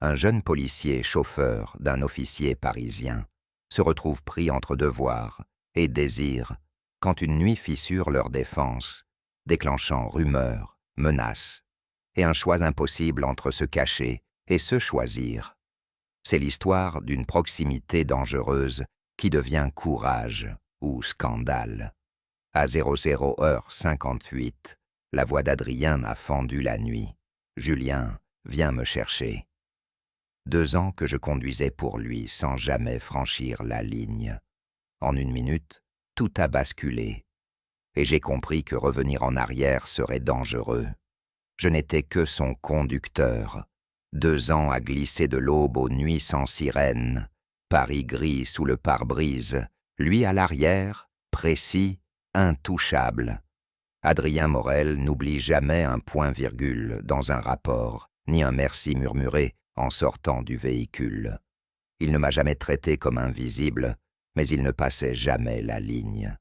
un jeune policier chauffeur d'un officier parisien se retrouve pris entre devoir et désir quand une nuit fissure leur défense, déclenchant rumeurs, menaces et un choix impossible entre se cacher et se choisir. C'est l'histoire d'une proximité dangereuse qui devient courage ou scandale. À 00h58, la voix d'Adrien a fendu la nuit. Julien, viens me chercher. 2 ans que je conduisais pour lui sans jamais franchir la ligne. En 1 minute, tout a basculé. Et j'ai compris que revenir en arrière serait dangereux. Je n'étais que son conducteur. 2 ans à glisser de l'aube aux nuits sans sirène. Paris gris sous le pare-brise. Lui à l'arrière, précis, intouchable. Adrien Morel n'oublie jamais un point-virgule dans un rapport, ni un merci murmuré en sortant du véhicule. Il ne m'a jamais traité comme invisible, mais il ne passait jamais la ligne.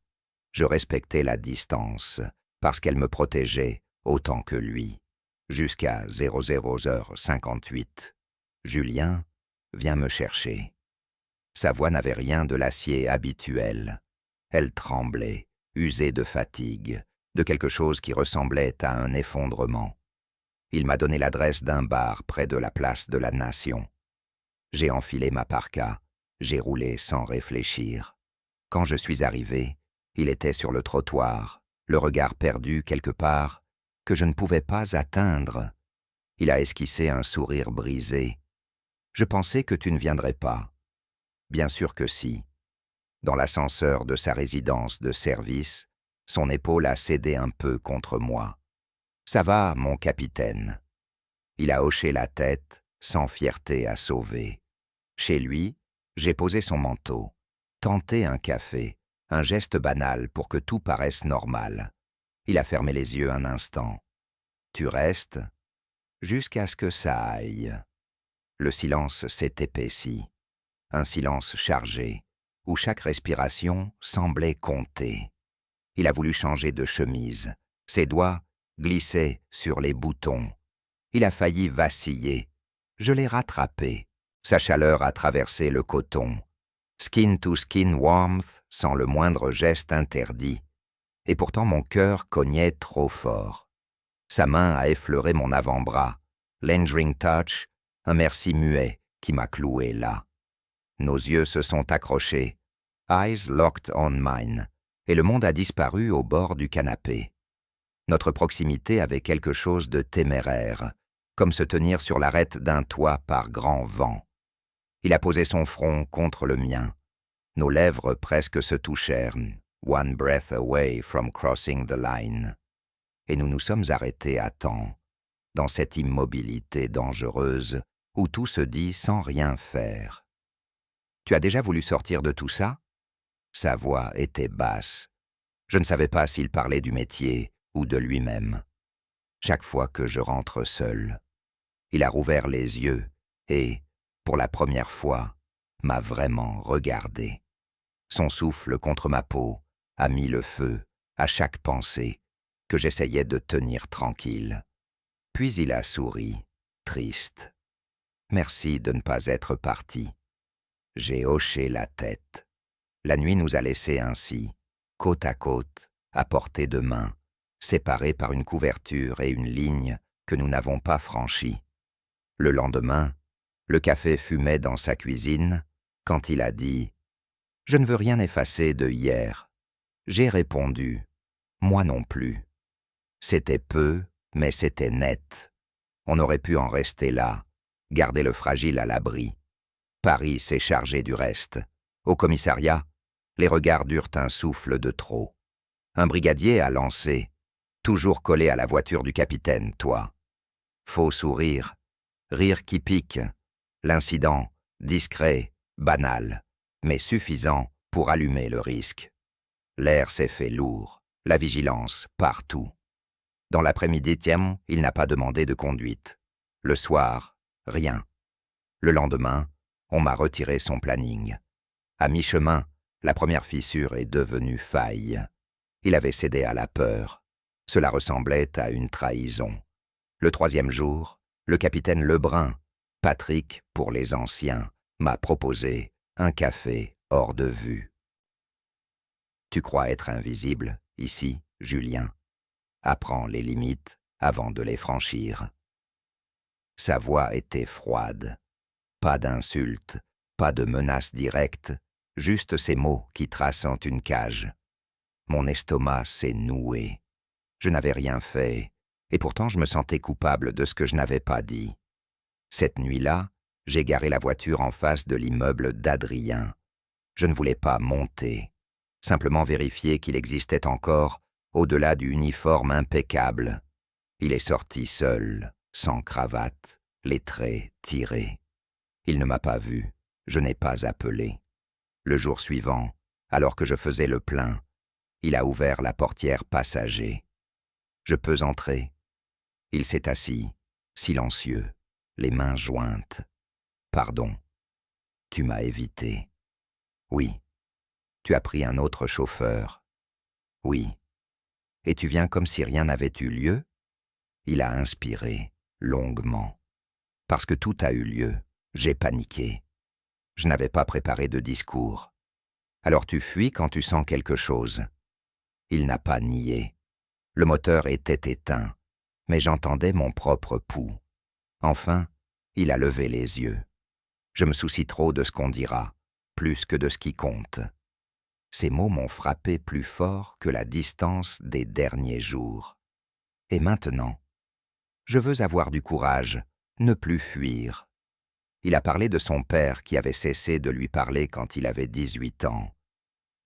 Je respectais la distance, parce qu'elle me protégeait autant que lui. Jusqu'à 00h58. Julien, viens me chercher. Sa voix n'avait rien de l'acier habituel. Elle tremblait, usée de fatigue, de quelque chose qui ressemblait à un effondrement. Il m'a donné l'adresse d'un bar près de la place de la Nation. J'ai enfilé ma parka, j'ai roulé sans réfléchir. Quand je suis arrivé, il était sur le trottoir, le regard perdu quelque part, que je ne pouvais pas atteindre. Il a esquissé un sourire brisé. Je pensais que tu ne viendrais pas. Bien sûr que si. Dans l'ascenseur de sa résidence de service, son épaule a cédé un peu contre moi. Ça va, mon capitaine. Il a hoché la tête, sans fierté à sauver. Chez lui, j'ai posé son manteau, tenté un café, un geste banal pour que tout paraisse normal. Il a fermé les yeux un instant. Tu restes jusqu'à ce que ça aille. Le silence s'est épaissi. Un silence chargé, où chaque respiration semblait compter. Il a voulu changer de chemise. Ses doigts glissaient sur les boutons. Il a failli vaciller. Je l'ai rattrapé. Sa chaleur a traversé le coton. Skin to skin warmth sans le moindre geste interdit. Et pourtant mon cœur cognait trop fort. Sa main a effleuré mon avant-bras. Lingering touch, un merci muet qui m'a cloué là. Nos yeux se sont accrochés. Eyes locked on mine. Et le monde a disparu au bord du canapé. Notre proximité avait quelque chose de téméraire, comme se tenir sur l'arête d'un toit par grand vent. Il a posé son front contre le mien. Nos lèvres presque se touchèrent, one breath away from crossing the line. Et nous nous sommes arrêtés à temps, dans cette immobilité dangereuse où tout se dit sans rien faire. Tu as déjà voulu sortir de tout ça ? Sa voix était basse. Je ne savais pas s'il parlait du métier ou de lui-même. Chaque fois que je rentre seul, il a rouvert les yeux et, pour la première fois, m'a vraiment regardé. Son souffle contre ma peau a mis le feu à chaque pensée que j'essayais de tenir tranquille. Puis il a souri, triste. Merci de ne pas être parti. J'ai hoché la tête. La nuit nous a laissés ainsi, côte à côte, à portée de main, séparés par une couverture et une ligne que nous n'avons pas franchie. Le lendemain, le café fumait dans sa cuisine quand il a dit « Je ne veux rien effacer de hier ». J'ai répondu « Moi non plus ». C'était peu, mais c'était net. On aurait pu en rester là, garder le fragile à l'abri. Paris s'est chargé du reste. Au commissariat, les regards durent un souffle de trop. Un brigadier a lancé « Toujours collé à la voiture du capitaine, toi ». Faux sourire, rire qui pique, l'incident, discret, banal, mais suffisant pour allumer le risque. L'air s'est fait lourd, la vigilance partout. Dans l'après-midi, il n'a pas demandé de conduite. Le soir, rien. Le lendemain, on m'a retiré son planning. À mi-chemin, la première fissure est devenue faille. Il avait cédé à la peur. Cela ressemblait à une trahison. Le 3e jour, le capitaine Lebrun, Patrick, pour les anciens, m'a proposé un café hors de vue. Tu crois être invisible, ici, Julien? Apprends les limites avant de les franchir. Sa voix était froide. Pas d'insultes, pas de menaces directes, juste ces mots qui traçant une cage. Mon estomac s'est noué. Je n'avais rien fait, et pourtant je me sentais coupable de ce que je n'avais pas dit. Cette nuit-là, j'ai garé la voiture en face de l'immeuble d'Adrien. Je ne voulais pas monter, simplement vérifier qu'il existait encore au-delà du uniforme impeccable. Il est sorti seul, sans cravate, les traits tirés. Il ne m'a pas vu, je n'ai pas appelé. Le jour suivant, alors que je faisais le plein, il a ouvert la portière passager. Je peux entrer. Il s'est assis, silencieux, les mains jointes. Pardon, tu m'as évité. Oui. Tu as pris un autre chauffeur. Oui. Et tu viens comme si rien n'avait eu lieu? Il a inspiré, longuement. Parce que tout a eu lieu, j'ai paniqué. Je n'avais pas préparé de discours. Alors tu fuis quand tu sens quelque chose. Il n'a pas nié. Le moteur était éteint, mais j'entendais mon propre pouls. Enfin, il a levé les yeux. Je me soucie trop de ce qu'on dira, plus que de ce qui compte. Ces mots m'ont frappé plus fort que la distance des derniers jours. Et maintenant, je veux avoir du courage, ne plus fuir. Il a parlé de son père qui avait cessé de lui parler quand il avait 18 ans,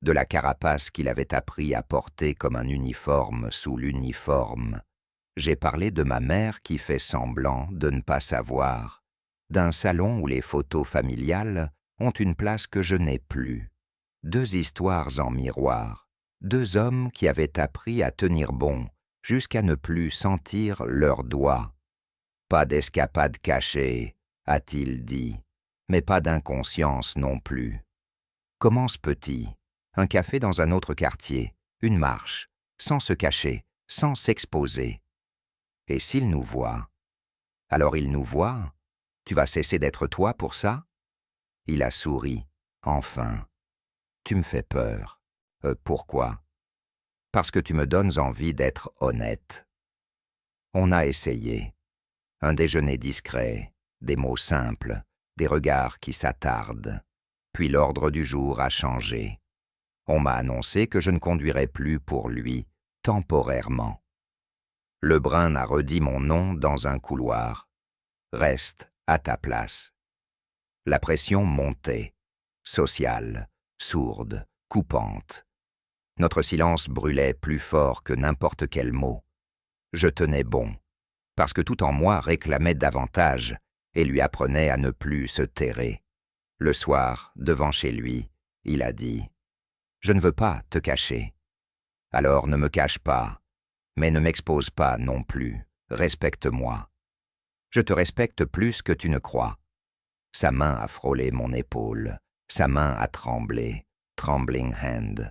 de la carapace qu'il avait appris à porter comme un uniforme sous l'uniforme. J'ai parlé de ma mère qui fait semblant de ne pas savoir, d'un salon où les photos familiales ont une place que je n'ai plus. 2 histoires en miroir, 2 hommes qui avaient appris à tenir bon, jusqu'à ne plus sentir leurs doigts. Pas d'escapade cachée, a-t-il dit, mais pas d'inconscience non plus. Commence petit, un café dans un autre quartier, une marche, sans se cacher, sans s'exposer. Et s'il nous voit? Alors il nous voit? Tu vas cesser d'être toi pour ça? Il a souri, enfin. Tu me fais peur. Pourquoi? Parce que tu me donnes envie d'être honnête. On a essayé. Un déjeuner discret, des mots simples, des regards qui s'attardent. Puis l'ordre du jour a changé. On m'a annoncé que je ne conduirais plus pour lui, temporairement. Lebrun a redit mon nom dans un couloir. Reste à ta place. La pression montait, sociale, sourde, coupante. Notre silence brûlait plus fort que n'importe quel mot. Je tenais bon, parce que tout en moi réclamait davantage et lui apprenait à ne plus se terrer. Le soir, devant chez lui, il a dit « Je ne veux pas te cacher. Alors ne me cache pas, mais ne m'expose pas non plus, respecte-moi. Je te respecte plus que tu ne crois. » Sa main a frôlé mon épaule, sa main a tremblé, trembling hand.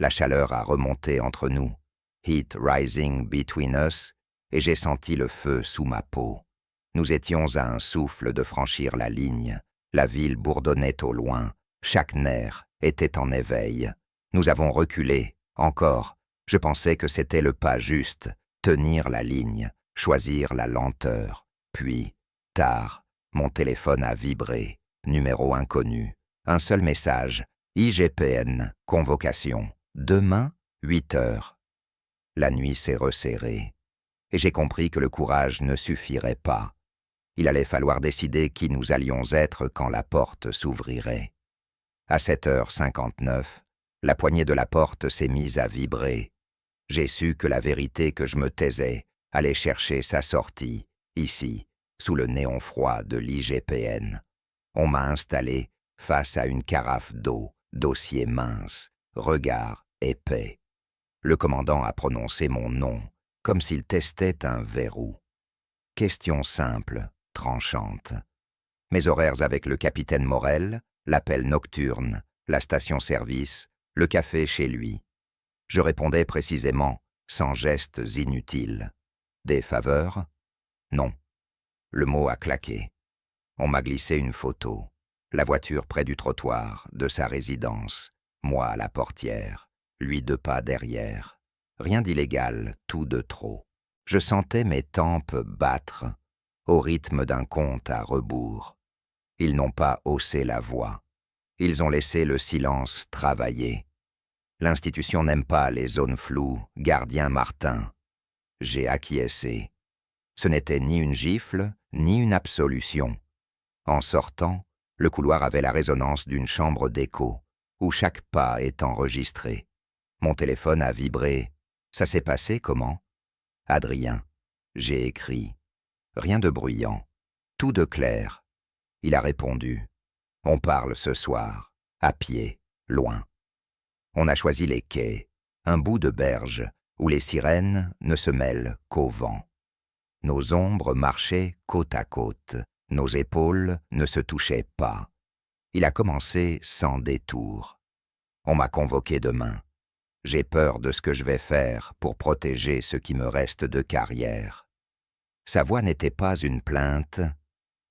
La chaleur a remonté entre nous, heat rising between us, et j'ai senti le feu sous ma peau. Nous étions à un souffle de franchir la ligne, la ville bourdonnait au loin, chaque nerf était en éveil. Nous avons reculé, encore. Je pensais que c'était le pas juste, tenir la ligne, choisir la lenteur. Puis, tard, mon téléphone a vibré, numéro inconnu. Un seul message, IGPN, convocation. Demain, 8 heures. La nuit s'est resserrée, et j'ai compris que le courage ne suffirait pas. Il allait falloir décider qui nous allions être quand la porte s'ouvrirait. À 7h59, la poignée de la porte s'est mise à vibrer. J'ai su que la vérité que je me taisais allait chercher sa sortie, ici, sous le néon froid de l'IGPN. On m'a installé face à une carafe d'eau, dossier mince, regard épais. Le commandant a prononcé mon nom, comme s'il testait un verrou. Question simple, tranchante. Mes horaires avec le capitaine Morel, l'appel nocturne, la station-service, le café chez lui. Je répondais précisément, sans gestes inutiles. Des faveurs? Non. Le mot a claqué. On m'a glissé une photo. La voiture près du trottoir, de sa résidence. Moi à la portière, lui 2 pas derrière. Rien d'illégal, tout de trop. Je sentais mes tempes battre, au rythme d'un compte à rebours. Ils n'ont pas haussé la voix. Ils ont laissé le silence travailler. L'institution n'aime pas les zones floues, gardien Martin. J'ai acquiescé. Ce n'était ni une gifle, ni une absolution. En sortant, le couloir avait la résonance d'une chambre d'écho, où chaque pas est enregistré. Mon téléphone a vibré. Ça s'est passé comment? Adrien. J'ai écrit. Rien de bruyant. Tout de clair. Il a répondu. On parle ce soir. À pied. Loin. On a choisi les quais. Un bout de berge, où les sirènes ne se mêlent qu'au vent. Nos ombres marchaient côte à côte. Nos épaules ne se touchaient pas. Il a commencé sans détour. On m'a convoqué demain. J'ai peur de ce que je vais faire pour protéger ce qui me reste de carrière. Sa voix n'était pas une plainte,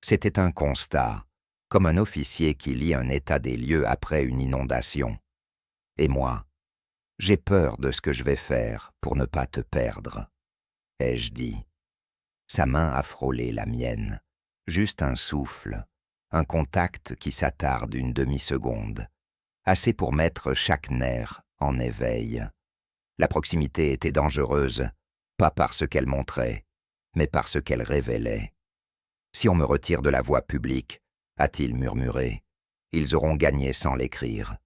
c'était un constat, comme un officier qui lit un état des lieux après une inondation. Et moi, j'ai peur de ce que je vais faire pour ne pas te perdre, ai-je dit. Sa main a frôlé la mienne, juste un souffle, un contact qui s'attarde une demi-seconde, assez pour mettre chaque nerf en éveil. La proximité était dangereuse, pas par ce qu'elle montrait, mais par ce qu'elle révélait. Si on me retire de la voie publique, a-t-il murmuré, ils auront gagné sans l'écrire.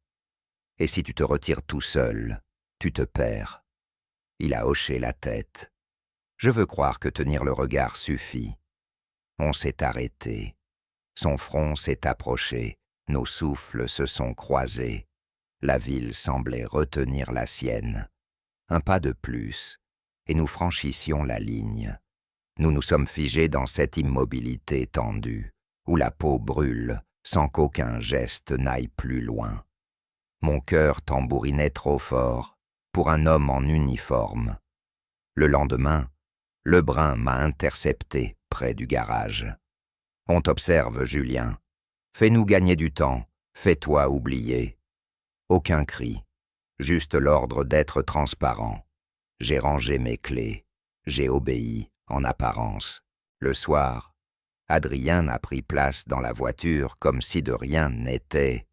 Et si tu te retires tout seul, tu te perds. Il a hoché la tête. Je veux croire que tenir le regard suffit. On s'est arrêté. Son front s'est approché, nos souffles se sont croisés. La ville semblait retenir la sienne. Un pas de plus, et nous franchissions la ligne. Nous nous sommes figés dans cette immobilité tendue, où la peau brûle sans qu'aucun geste n'aille plus loin. Mon cœur tambourinait trop fort pour un homme en uniforme. Le lendemain, Lebrun m'a intercepté près du garage. « On t'observe, Julien. Fais-nous gagner du temps, fais-toi oublier. » Aucun cri, juste l'ordre d'être transparent. J'ai rangé mes clés, j'ai obéi en apparence. Le soir, Adrien a pris place dans la voiture comme si de rien n'était.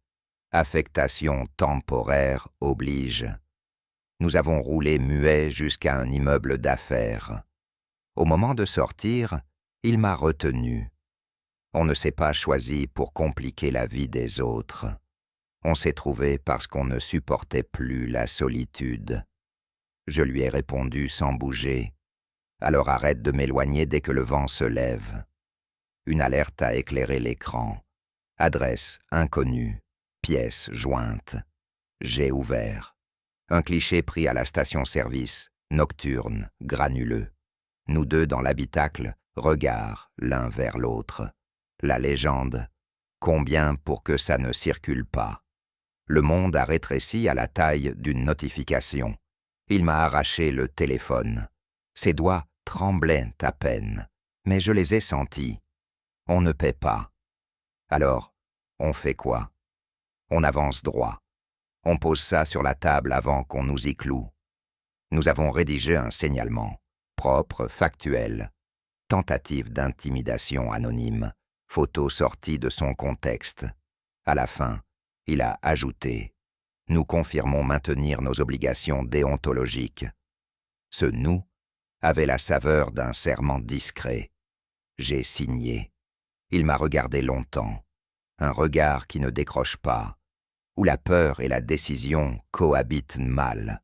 Affectation temporaire oblige. Nous avons roulé muets jusqu'à un immeuble d'affaires. Au moment de sortir, il m'a retenu. On ne s'est pas choisi pour compliquer la vie des autres. On s'est trouvé parce qu'on ne supportait plus la solitude. Je lui ai répondu sans bouger. Alors arrête de m'éloigner dès que le vent se lève. Une alerte a éclairé l'écran. Adresse inconnue, pièce jointe. J'ai ouvert. Un cliché pris à la station-service, nocturne, granuleux. Nous deux dans l'habitacle, regard l'un vers l'autre. La légende, combien pour que ça ne circule pas. Le monde a rétréci à la taille d'une notification. Il m'a arraché le téléphone. Ses doigts tremblaient à peine, mais je les ai sentis. On ne paie pas. Alors, on fait quoi? On avance droit. On pose ça sur la table avant qu'on nous y cloue. Nous avons rédigé un signalement, propre, factuel. Tentative d'intimidation anonyme, photo sortie de son contexte. À la fin, il a ajouté « Nous confirmons maintenir nos obligations déontologiques ». Ce « nous » avait la saveur d'un serment discret. J'ai signé. Il m'a regardé longtemps. Un regard qui ne décroche pas, où la peur et la décision cohabitent mal.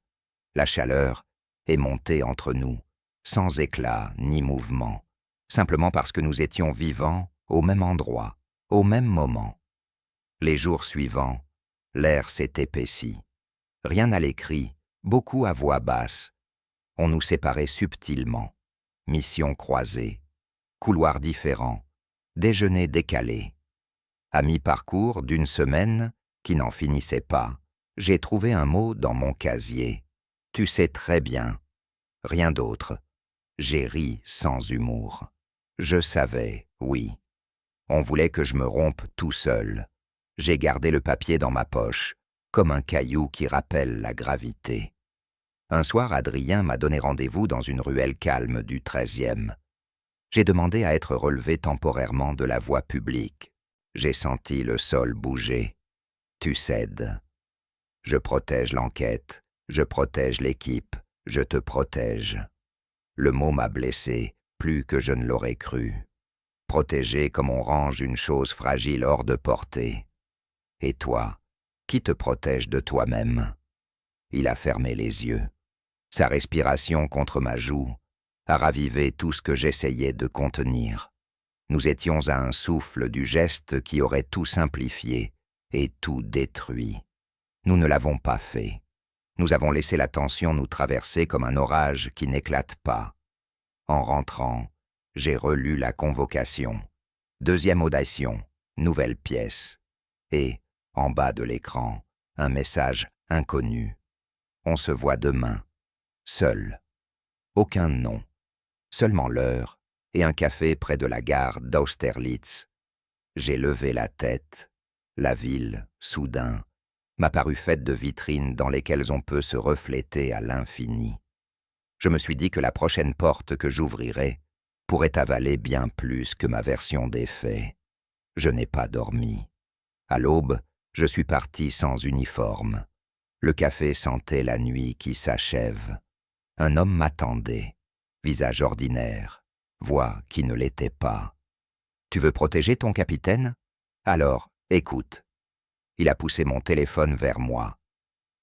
La chaleur est montée entre nous, sans éclat ni mouvement, simplement parce que nous étions vivants au même endroit, au même moment. Les jours suivants, l'air s'est épaissi. Rien à l'écrit, beaucoup à voix basse. On nous séparait subtilement. Mission croisée, couloirs différents, déjeuner décalé. À mi-parcours d'une semaine, qui n'en finissait pas, j'ai trouvé un mot dans mon casier. Tu sais très bien. Rien d'autre. J'ai ri sans humour. Je savais, oui. On voulait que je me rompe tout seul. J'ai gardé le papier dans ma poche, comme un caillou qui rappelle la gravité. Un soir, Adrien m'a donné rendez-vous dans une ruelle calme du 13e. J'ai demandé à être relevé temporairement de la voie publique. J'ai senti le sol bouger. Tu cèdes. Je protège l'enquête, je protège l'équipe, je te protège. Le mot m'a blessé, plus que je ne l'aurais cru. Protégé comme on range une chose fragile hors de portée. Et toi, qui te protège de toi-même? Il a fermé les yeux. Sa respiration contre ma joue a ravivé tout ce que j'essayais de contenir. Nous étions à un souffle du geste qui aurait tout simplifié et tout détruit. Nous ne l'avons pas fait. Nous avons laissé la tension nous traverser comme un orage qui n'éclate pas. En rentrant, j'ai relu la convocation. 2e audition, nouvelle pièce. Et, en bas de l'écran, un message inconnu. On se voit demain. Seul. Aucun nom. Seulement l'heure et un café près de la gare d'Austerlitz. J'ai levé la tête. La ville, soudain, m'a paru faite de vitrines dans lesquelles on peut se refléter à l'infini. Je me suis dit que la prochaine porte que j'ouvrirais pourrait avaler bien plus que ma version des faits. Je n'ai pas dormi. À l'aube, je suis parti sans uniforme. Le café sentait la nuit qui s'achève. Un homme m'attendait, visage ordinaire, voix qui ne l'était pas. « Tu veux protéger ton capitaine? Alors, écoute. » Il a poussé mon téléphone vers moi.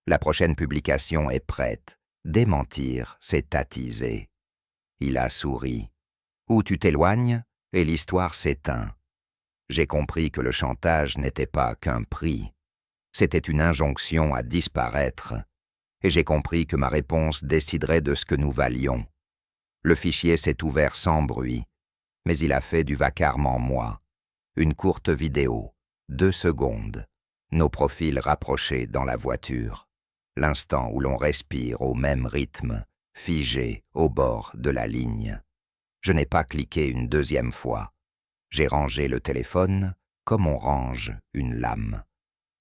La prochaine publication est prête. Démentir, c'est attiser. Il a souri. Ou tu t'éloignes et l'histoire s'éteint. J'ai compris que le chantage n'était pas qu'un prix. C'était une injonction à disparaître. Et j'ai compris que ma réponse déciderait de ce que nous valions. Le fichier s'est ouvert sans bruit, mais il a fait du vacarme en moi. Une courte vidéo, 2 secondes. Nos profils rapprochés dans la voiture. L'instant où l'on respire au même rythme, figé au bord de la ligne. Je n'ai pas cliqué une 2e fois. J'ai rangé le téléphone comme on range une lame.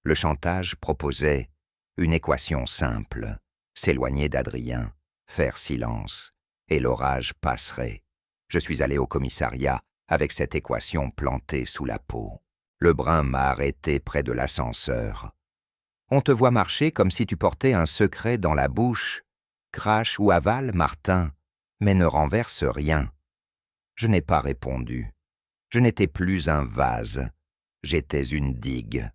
Le chantage proposait une équation simple. S'éloigner d'Adrien, faire silence, et l'orage passerait. Je suis allé au commissariat avec cette équation plantée sous la peau. Le brun m'a arrêté près de l'ascenseur. On te voit marcher comme si tu portais un secret dans la bouche. Crache ou avale, Martin, mais ne renverse rien. Je n'ai pas répondu. Je n'étais plus un vase. J'étais une digue.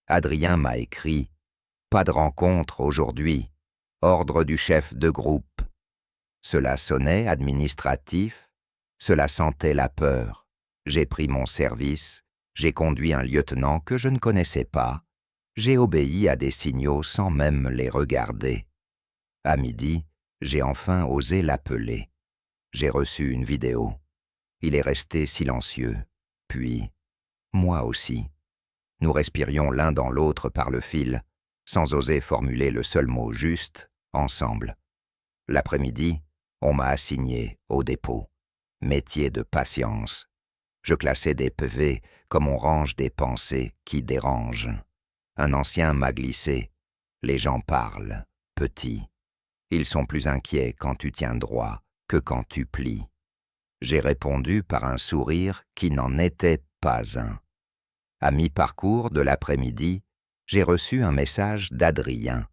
Adrien m'a écrit « Pas de rencontre aujourd'hui. Ordre du chef de groupe. » Cela sonnait administratif. Cela sentait la peur. J'ai pris mon service. J'ai conduit un lieutenant que je ne connaissais pas. J'ai obéi à des signaux sans même les regarder. À midi, j'ai enfin osé l'appeler. J'ai reçu une vidéo. Il est resté silencieux. Puis, moi aussi. Nous respirions l'un dans l'autre par le fil, sans oser formuler le seul mot juste, ensemble. L'après-midi, on m'a assigné au dépôt. Métier de patience. Je classais des PV comme on range des pensées qui dérangent. Un ancien m'a glissé. Les gens parlent, petit. Ils sont plus inquiets quand tu tiens droit que quand tu plies. J'ai répondu par un sourire qui n'en était pas un. À mi-parcours de l'après-midi, j'ai reçu un message d'Adrien.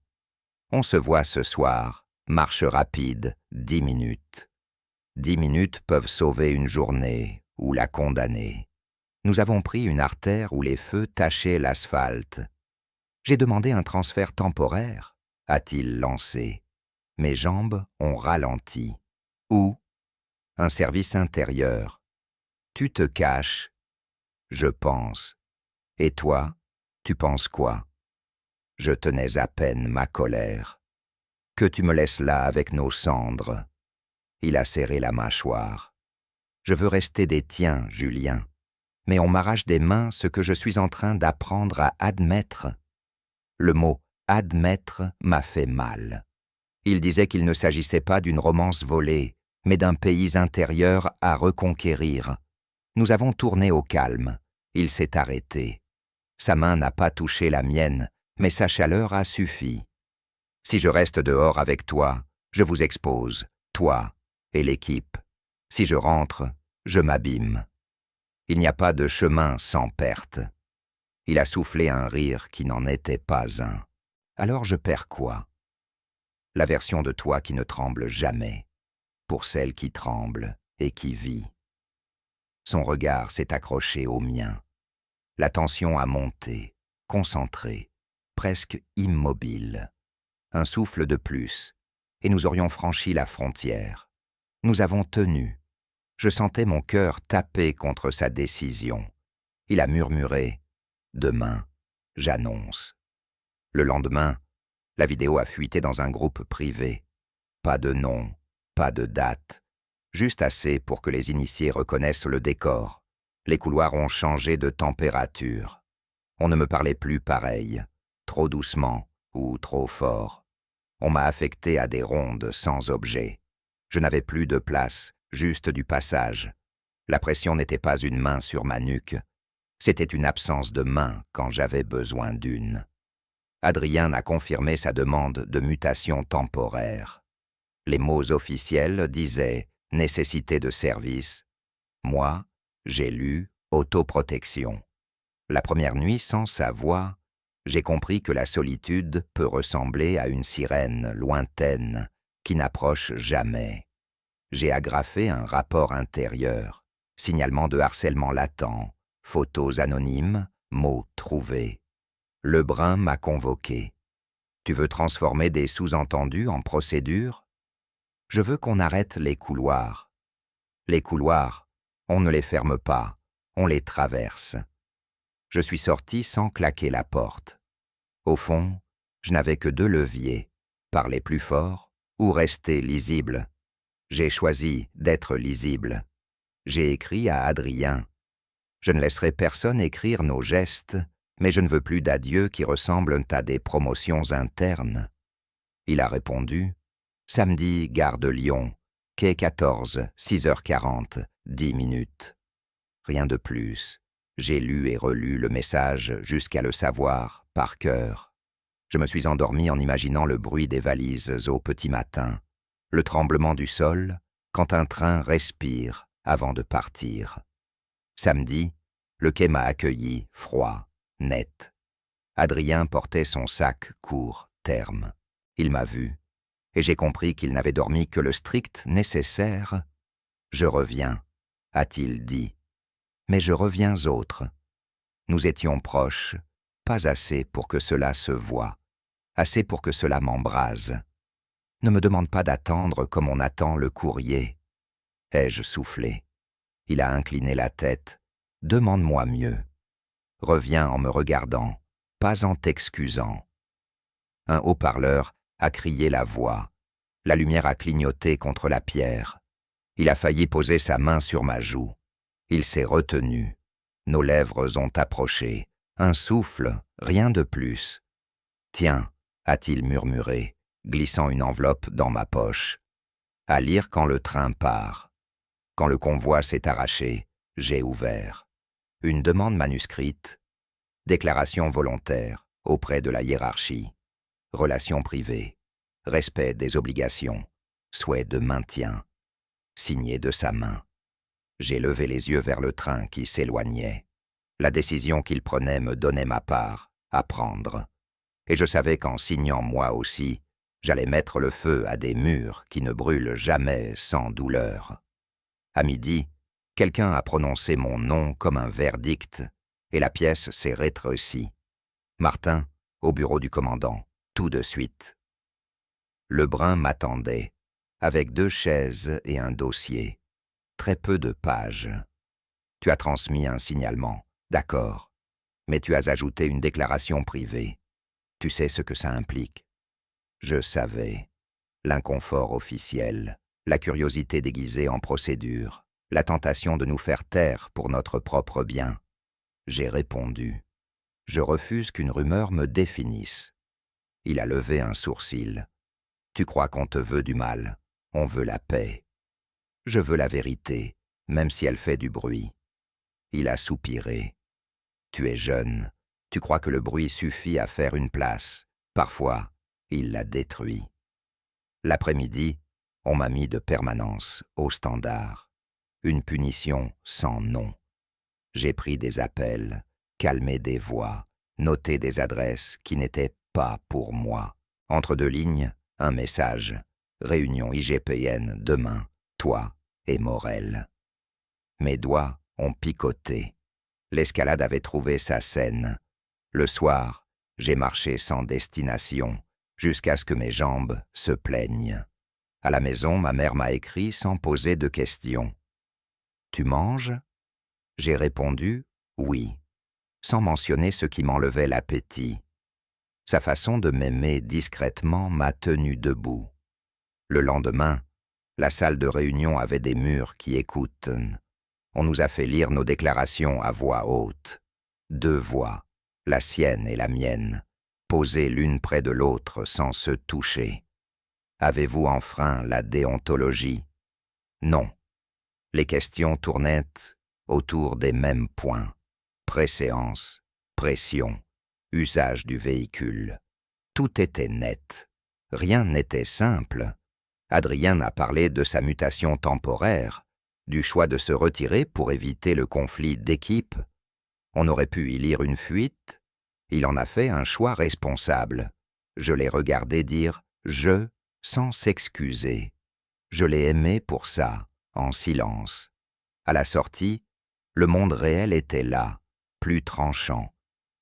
On se voit ce soir, marche rapide, 10 minutes. 10 minutes peuvent sauver une journée ou la condamner. Nous avons pris une artère où les feux tachaient l'asphalte. J'ai demandé un transfert temporaire, a-t-il lancé. Mes jambes ont ralenti. Où? Un service intérieur. Tu te caches. Je pense. Et toi, tu penses quoi? Je tenais à peine ma colère. Que tu me laisses là avec nos cendres. Il a serré la mâchoire. Je veux rester des tiens, Julien. Mais on m'arrache des mains ce que je suis en train d'apprendre à admettre. Le mot « admettre » m'a fait mal. Il disait qu'il ne s'agissait pas d'une romance volée, mais d'un pays intérieur à reconquérir. Nous avons tourné au calme. Il s'est arrêté. Sa main n'a pas touché la mienne, mais sa chaleur a suffi. Si je reste dehors avec toi, je vous expose, toi et l'équipe. Si je rentre, je m'abîme. Il n'y a pas de chemin sans perte. Il a soufflé un rire qui n'en était pas un. Alors je perds quoi? La version de toi qui ne tremble jamais, pour celle qui tremble et qui vit. Son regard s'est accroché au mien. La tension a monté, concentrée, presque immobile. Un souffle de plus, et nous aurions franchi la frontière. Nous avons tenu. Je sentais mon cœur taper contre sa décision. Il a murmuré « Demain, j'annonce ». Le lendemain, la vidéo a fuité dans un groupe privé. Pas de nom, pas de date, juste assez pour que les initiés reconnaissent le décor. Les couloirs ont changé de température. On ne me parlait plus pareil, trop doucement ou trop fort. On m'a affecté à des rondes sans objet. Je n'avais plus de place, juste du passage. La pression n'était pas une main sur ma nuque, c'était une absence de main quand j'avais besoin d'une. Adrien a confirmé sa demande de mutation temporaire. Les mots officiels disaient « nécessité de service ». Moi, j'ai lu « autoprotection ». La première nuit, sans sa voix, j'ai compris que la solitude peut ressembler à une sirène lointaine qui n'approche jamais. J'ai agrafé un rapport intérieur, signalement de harcèlement latent, photos anonymes, mots trouvés. Lebrun m'a convoqué. Tu veux transformer des sous-entendus en procédures? Je veux qu'on arrête les couloirs. Les couloirs, on ne les ferme pas, on les traverse. Je suis sorti sans claquer la porte. Au fond, je n'avais que 2 leviers, parler plus fort ou rester lisible. J'ai choisi d'être lisible. J'ai écrit à Adrien. Je ne laisserai personne écrire nos gestes, mais je ne veux plus d'adieux qui ressemblent à des promotions internes. Il a répondu. Samedi, gare de Lyon, quai 14, 6h40, 10 minutes. Rien de plus. J'ai lu et relu le message jusqu'à le savoir, par cœur. Je me suis endormi en imaginant le bruit des valises au petit matin, le tremblement du sol quand un train respire avant de partir. Samedi, le quai m'a accueilli, froid, net. Adrien portait son sac court, terme. Il m'a vu, et j'ai compris qu'il n'avait dormi que le strict nécessaire. « Je reviens », a-t-il dit. Mais je reviens autre. Nous étions proches, pas assez pour que cela se voie, assez pour que cela m'embrase. Ne me demande pas d'attendre comme on attend le courrier. Ai-je soufflé? Il a incliné la tête. Demande-moi mieux. Reviens en me regardant, pas en t'excusant. Un haut-parleur a crié la voix. La lumière a clignoté contre la pierre. Il a failli poser sa main sur ma joue. Il s'est retenu. Nos lèvres ont approché. Un souffle, rien de plus. « Tiens », a-t-il murmuré, glissant une enveloppe dans ma poche. À lire quand le train part. Quand le convoi s'est arraché, j'ai ouvert. Une demande manuscrite. Déclaration volontaire auprès de la hiérarchie. Relations privées. Respect des obligations. Souhait de maintien. Signé de sa main. J'ai levé les yeux vers le train qui s'éloignait. La décision qu'il prenait me donnait ma part à prendre. Et je savais qu'en signant moi aussi, j'allais mettre le feu à des murs qui ne brûlent jamais sans douleur. À midi, quelqu'un a prononcé mon nom comme un verdict, et la pièce s'est rétrécie. Martin, au bureau du commandant, tout de suite. Lebrun m'attendait, avec 2 chaises et un dossier. Très peu de pages. Tu as transmis un signalement, d'accord, mais tu as ajouté une déclaration privée. Tu sais ce que ça implique. Je savais. L'inconfort officiel, la curiosité déguisée en procédure, la tentation de nous faire taire pour notre propre bien. J'ai répondu. Je refuse qu'une rumeur me définisse. Il a levé un sourcil. Tu crois qu'on te veut du mal, on veut la paix. Je veux la vérité, même si elle fait du bruit. Il a soupiré. Tu es jeune, tu crois que le bruit suffit à faire une place. Parfois, il la détruit. L'après-midi, on m'a mis de permanence au standard. Une punition sans nom. J'ai pris des appels, calmé des voix, noté des adresses qui n'étaient pas pour moi. Entre deux lignes, un message. Réunion IGPN demain, toi et Morel. Mes doigts ont picoté. L'escalade avait trouvé sa scène. Le soir, j'ai marché sans destination, jusqu'à ce que mes jambes se plaignent. À la maison, ma mère m'a écrit sans poser de questions. « Tu manges ?» J'ai répondu « oui », sans mentionner ce qui m'enlevait l'appétit. Sa façon de m'aimer discrètement m'a tenu debout. Le lendemain, la salle de réunion avait des murs qui écoutent. On nous a fait lire nos déclarations à voix haute. 2 voix, la sienne et la mienne, posées l'une près de l'autre sans se toucher. Avez-vous enfreint la déontologie? Non. Les questions tournaient autour des mêmes points. Préséance, pression, usage du véhicule. Tout était net. Rien n'était simple. Adrien a parlé de sa mutation temporaire, du choix de se retirer pour éviter le conflit d'équipe. On aurait pu y lire une fuite. Il en a fait un choix responsable. Je l'ai regardé dire « je » sans s'excuser. Je l'ai aimé pour ça, en silence. À la sortie, le monde réel était là, plus tranchant.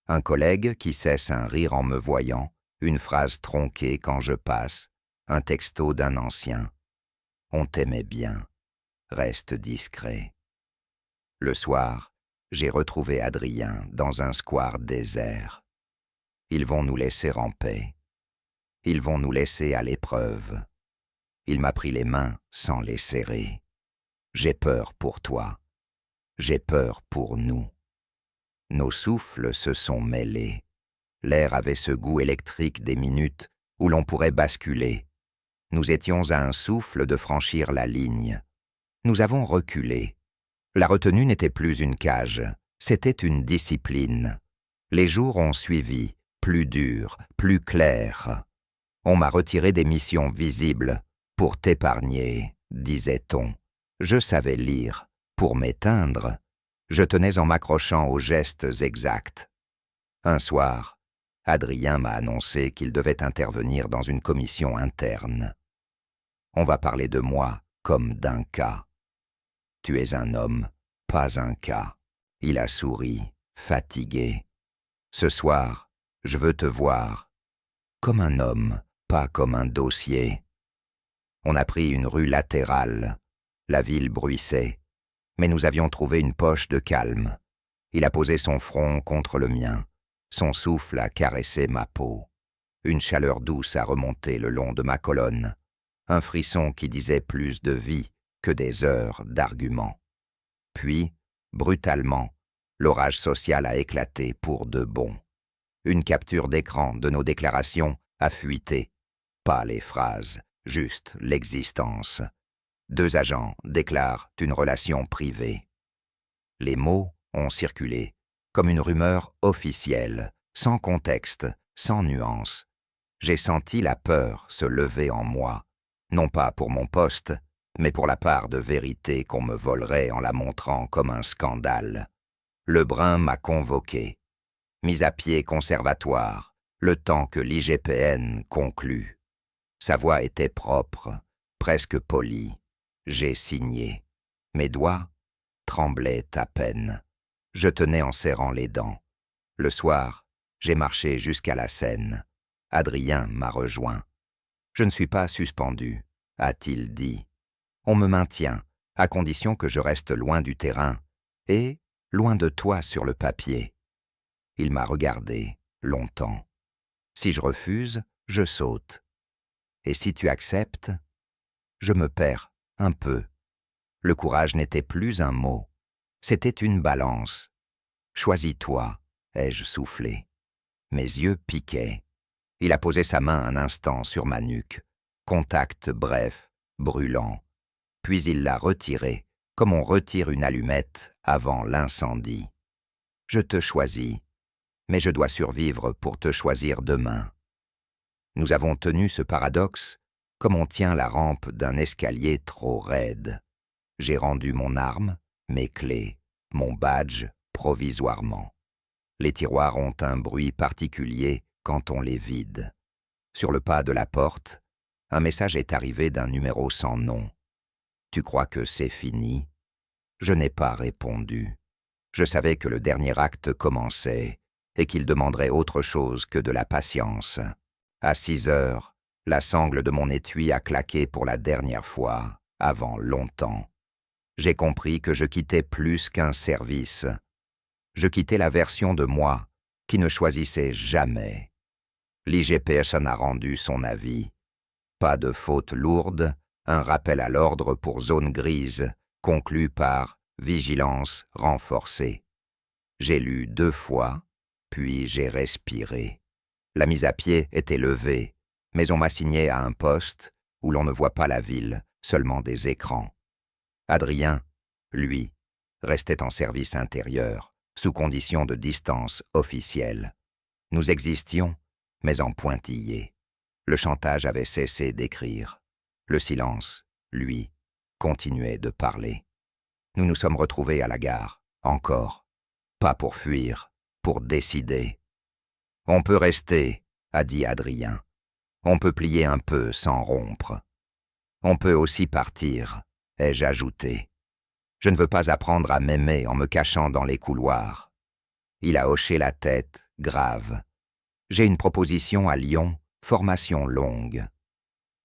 Un collègue qui cesse un rire en me voyant, une phrase tronquée quand je passe, un texto d'un ancien. On t'aimait bien. Reste discret. Le soir, j'ai retrouvé Adrien dans un square désert. Ils vont nous laisser en paix. Ils vont nous laisser à l'épreuve. Il m'a pris les mains sans les serrer. J'ai peur pour toi. J'ai peur pour nous. Nos souffles se sont mêlés. L'air avait ce goût électrique des minutes où l'on pourrait basculer. Nous étions à un souffle de franchir la ligne. Nous avons reculé. La retenue n'était plus une cage, c'était une discipline. Les jours ont suivi, plus durs, plus clairs. On m'a retiré des missions visibles pour t'épargner, disait-on. Je savais lire. Pour m'éteindre, je tenais en m'accrochant aux gestes exacts. Un soir, Adrien m'a annoncé qu'il devait intervenir dans une commission interne. On va parler de moi comme d'un cas. Tu es un homme, pas un cas. Il a souri, fatigué. Ce soir, je veux te voir comme un homme, pas comme un dossier. On a pris une rue latérale. La ville bruissait, mais nous avions trouvé une poche de calme. Il a posé son front contre le mien. Son souffle a caressé ma peau. Une chaleur douce a remonté le long de ma colonne. Un frisson qui disait plus de vie que des heures d'arguments. Puis, brutalement, l'orage social a éclaté pour de bon. Une capture d'écran de nos déclarations a fuité. Pas les phrases, juste l'existence. 2 agents déclarent une relation privée. Les mots ont circulé, comme une rumeur officielle, sans contexte, sans nuance. J'ai senti la peur se lever en moi, non pas pour mon poste, mais pour la part de vérité qu'on me volerait en la montrant comme un scandale. Le Brun m'a convoqué. Mis à pied conservatoire, le temps que l'IGPN conclut. Sa voix était propre, presque polie. J'ai signé. Mes doigts tremblaient à peine. Je tenais en serrant les dents. Le soir, j'ai marché jusqu'à la Seine. Adrien m'a rejoint. « Je ne suis pas suspendu », a-t-il dit. « On me maintient, à condition que je reste loin du terrain et loin de toi sur le papier. » Il m'a regardé longtemps. « Si je refuse, je saute. Et si tu acceptes, je me perds un peu. » Le courage n'était plus un mot, c'était une balance. « Choisis-toi », ai-je soufflé. Mes yeux piquaient. Il a posé sa main un instant sur ma nuque. Contact bref, brûlant. Puis il l'a retiré, comme on retire une allumette avant l'incendie. Je te choisis, mais je dois survivre pour te choisir demain. Nous avons tenu ce paradoxe comme on tient la rampe d'un escalier trop raide. J'ai rendu mon arme, mes clés, mon badge, provisoirement. Les tiroirs ont un bruit particulier quand on les vide. Sur le pas de la porte, un message est arrivé d'un numéro sans nom. « Tu crois que c'est fini ?» Je n'ai pas répondu. Je savais que le dernier acte commençait et qu'il demanderait autre chose que de la patience. À 6 heures, la sangle de mon étui a claqué pour la dernière fois, avant longtemps. J'ai compris que je quittais plus qu'un service. Je quittais la version de moi qui ne choisissait jamais. L'IGPS en a rendu son avis. Pas de faute lourde, un rappel à l'ordre pour zone grise, conclu par vigilance renforcée. J'ai lu 2 fois, puis j'ai respiré. La mise à pied était levée, mais on m'assignait à un poste où l'on ne voit pas la ville, seulement des écrans. Adrien, lui, restait en service intérieur, sous condition de distance officielle. Nous existions, mais en pointillés. Le chantage avait cessé d'écrire. Le silence, lui, continuait de parler. Nous nous sommes retrouvés à la gare, encore. Pas pour fuir, pour décider. « On peut rester », a dit Adrien. « On peut plier un peu sans rompre. »« On peut aussi partir », ai-je ajouté. « Je ne veux pas apprendre à m'aimer en me cachant dans les couloirs. » Il a hoché la tête, grave. « J'ai une proposition à Lyon, formation longue. »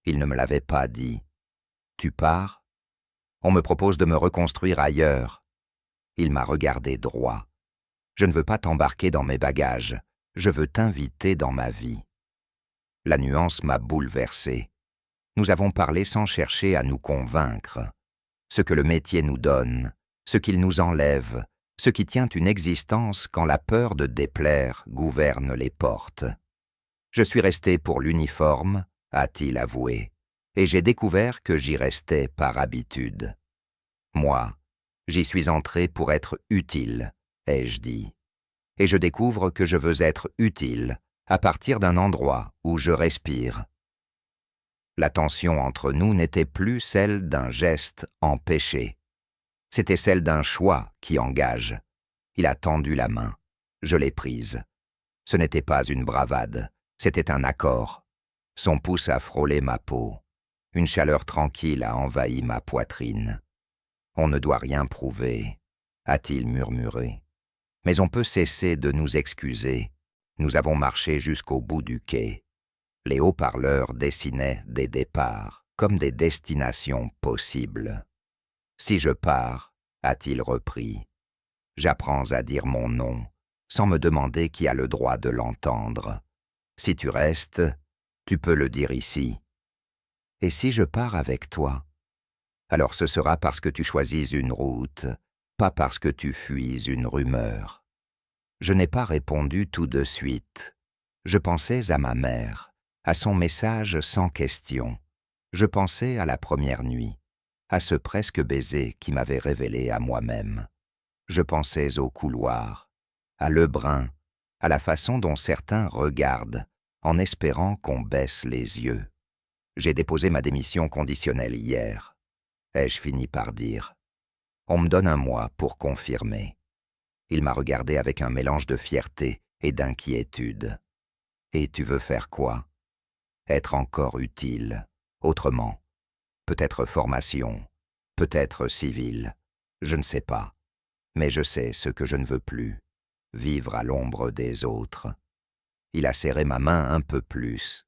Il ne me l'avait pas dit. « Tu pars ?»« On me propose de me reconstruire ailleurs. » Il m'a regardé droit. « Je ne veux pas t'embarquer dans mes bagages. Je veux t'inviter dans ma vie. » La nuance m'a bouleversé. Nous avons parlé sans chercher à nous convaincre. Ce que le métier nous donne, ce qu'il nous enlève, ce qui tient une existence quand la peur de déplaire gouverne les portes. Je suis resté pour l'uniforme, a-t-il avoué, et j'ai découvert que j'y restais par habitude. Moi, j'y suis entré pour être utile, ai-je dit. Et je découvre que je veux être utile à partir d'un endroit où je respire. La tension entre nous n'était plus celle d'un geste empêché. C'était celle d'un choix qui engage. Il a tendu la main. Je l'ai prise. Ce n'était pas une bravade, c'était un accord. Son pouce a frôlé ma peau. Une chaleur tranquille a envahi ma poitrine. « On ne doit rien prouver », a-t-il murmuré. « Mais on peut cesser de nous excuser. Nous avons marché jusqu'au bout du quai. » Les haut-parleurs dessinaient des départs, comme des destinations possibles. « Si je pars, » a-t-il repris, « j'apprends à dire mon nom, sans me demander qui a le droit de l'entendre. Si tu restes, tu peux le dire ici. Et si je pars avec toi, alors ce sera parce que tu choisis une route, pas parce que tu fuis une rumeur. » Je n'ai pas répondu tout de suite. Je pensais à ma mère, à son message sans question. Je pensais à la première nuit, à ce presque baiser qui m'avait révélé à moi-même. Je pensais au couloir, à Lebrun, à la façon dont certains regardent, en espérant qu'on baisse les yeux. J'ai déposé ma démission conditionnelle hier, ai-je fini par dire. On me donne un mois pour confirmer. Il m'a regardé avec un mélange de fierté et d'inquiétude. Et tu veux faire quoi? Être encore utile, autrement. Peut-être formation, peut-être civil, je ne sais pas. Mais je sais ce que je ne veux plus, vivre à l'ombre des autres. Il a serré ma main un peu plus.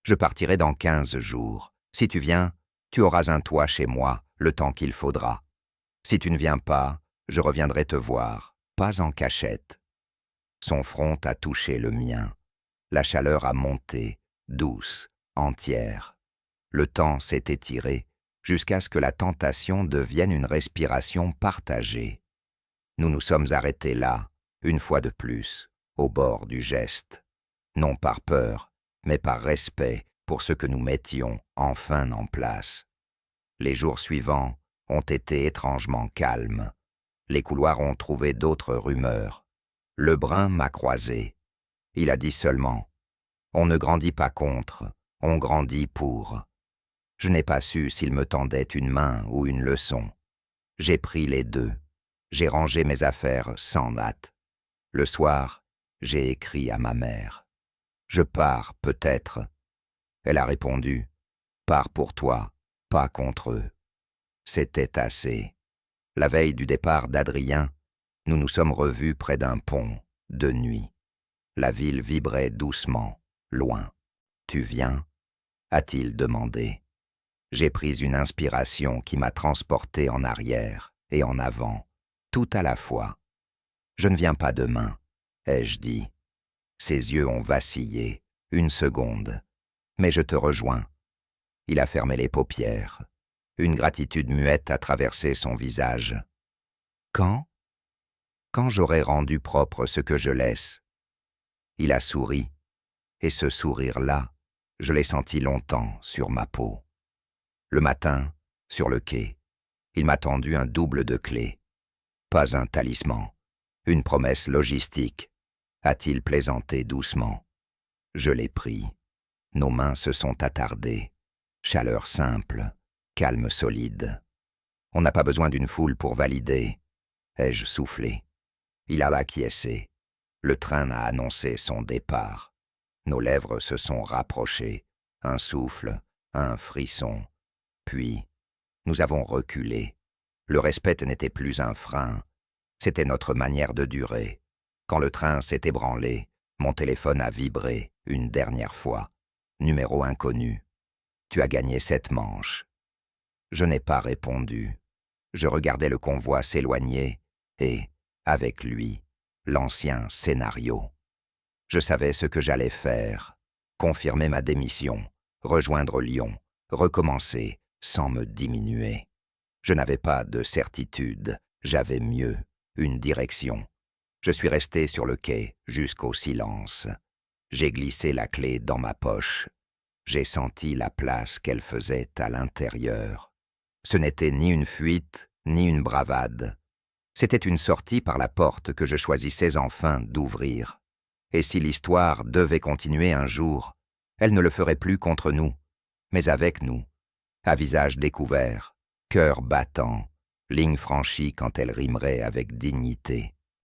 Je partirai dans 15 jours. Si tu viens, tu auras un toit chez moi, le temps qu'il faudra. Si tu ne viens pas, je reviendrai te voir, pas en cachette. Son front a touché le mien. La chaleur a monté, douce, entière. Le temps s'est étiré jusqu'à ce que la tentation devienne une respiration partagée. Nous nous sommes arrêtés là, une fois de plus, au bord du geste. Non par peur, mais par respect pour ce que nous mettions enfin en place. Les jours suivants ont été étrangement calmes. Les couloirs ont trouvé d'autres rumeurs. Lebrun m'a croisé. Il a dit seulement « On ne grandit pas contre, on grandit pour ». Je n'ai pas su s'il me tendait une main ou une leçon. J'ai pris les deux. J'ai rangé mes affaires sans hâte. Le soir, j'ai écrit à ma mère. « Je pars, peut-être. » Elle a répondu « Pars pour toi, pas contre eux. » C'était assez. La veille du départ d'Adrien, nous nous sommes revus près d'un pont, de nuit. La ville vibrait doucement, loin. « Tu viens ?» a-t-il demandé. J'ai pris une inspiration qui m'a transporté en arrière et en avant, tout à la fois. « Je ne viens pas demain, » ai-je dit. Ses yeux ont vacillé, une seconde. « Mais je te rejoins. » Il a fermé les paupières. Une gratitude muette a traversé son visage. « Quand ? » « Quand j'aurai rendu propre ce que je laisse. » Il a souri, et ce sourire-là, je l'ai senti longtemps sur ma peau. Le matin, sur le quai, il m'a tendu un double de clés. Pas un talisman, une promesse logistique, a-t-il plaisanté doucement. Je l'ai pris. Nos mains se sont attardées. Chaleur simple, calme solide. On n'a pas besoin d'une foule pour valider, ai-je soufflé. Il a acquiescé. Le train a annoncé son départ. Nos lèvres se sont rapprochées. Un souffle, un frisson. Puis, nous avons reculé. Le respect n'était plus un frein. C'était notre manière de durer. Quand le train s'est ébranlé, mon téléphone a vibré une dernière fois. Numéro inconnu. Tu as gagné cette manche. Je n'ai pas répondu. Je regardais le convoi s'éloigner et, avec lui, l'ancien scénario. Je savais ce que j'allais faire. Confirmer ma démission, rejoindre Lyon, recommencer sans me diminuer. Je n'avais pas de certitude, j'avais mieux, une direction. Je suis resté sur le quai jusqu'au silence. J'ai glissé la clé dans ma poche. J'ai senti la place qu'elle faisait à l'intérieur. Ce n'était ni une fuite, ni une bravade. C'était une sortie par la porte que je choisissais enfin d'ouvrir. Et si l'histoire devait continuer un jour, elle ne le ferait plus contre nous, mais avec nous, à visage découvert, cœur battant, ligne franchie quand elle rimerait avec dignité.